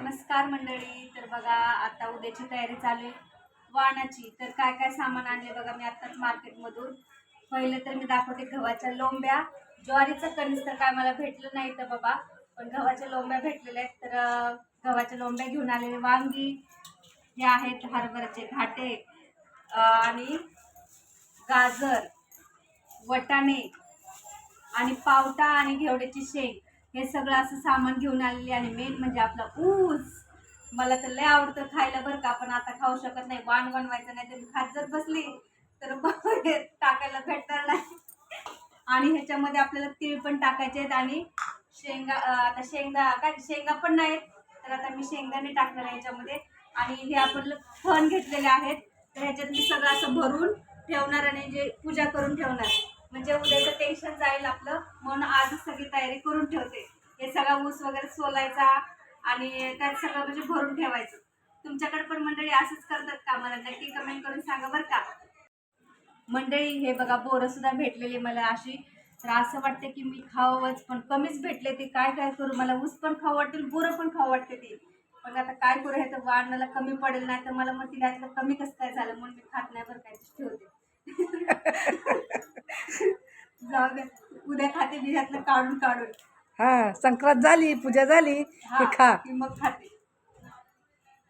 नमस्कार मंडळी. तर बघा आता उद्याची तयारी चालू आहे वाणाची. तर काय काय सामान आणले बघा मी आत्ताच मार्केटमधून. पहिलं तर मी दाखवते गव्हाच्या लोंब्या. ज्वारीचं कणीस तर काय मला भेटलं नाही तर बाबा, पण गव्हाच्या लोंब्या भेटलेल्या आहेत. तर गव्हाच्या लोंब्या घेऊन आलेले. वांगी हे आहेत, हरभऱ्याचे घाटे आणि गाजर, वटाणे आणि पावटा आणि घेवड्याची शेंग, हे सगळं असं सामान घेऊन आलेली. आणि मेन म्हणजे आपला ऊस. मला तर लय आवडतं खायला बरं का, पण आता खाऊ शकत नाही. वाण बनवायचं नाही तर मी खात जर बसली तर मग हे टाकायला भेटणार नाही. आणि ह्याच्यामध्ये आपल्याला तीळ पण टाकायचे आहेत आणि शेंगा. आता शेंगा पण नाहीत, तर आता मी शेंगदाणे टाकणार आहे ह्याच्यामध्ये. आणि हे आपण फण घेतलेले आहेत, तर ह्याच्यात मी सगळं असं भरून ठेवणार आणि जे पूजा करून ठेवणार, म्हणजे उद्याचं टेन्शन जाईल आपलं. म्हणून आजच सगळी तयारी करून ठेवते. हे सगळा ऊस वगैरे सोलायचा आणि त्यात सगळं म्हणजे भरून ठेवायचं. तुमच्याकडे पण मंडळी असंच करतात का? मला नक्की कमेंट करून सांगा बरं का मंडळी. हे बघा बोरं सुद्धा भेटलेली मला अशी. तर असं वाटतं की मी खावंच, पण कमीच भेटले. ते काय काय करू, मला ऊस पण खाऊ वाटेल, बोरं पण खाऊ वाटते ते. पण आता काय करू, हे तर वाण मला कमी पडेल, नाही तर मला मग तिला कमी कसं काय झालं म्हणून मी खात नाही बरं काय, ठेवते. जाऊ दे, उद्या खाते मी ह्यातलं काढून काढून. हा, संक्रांत झाली, पूजा झाली हा की खा. की मग खाते.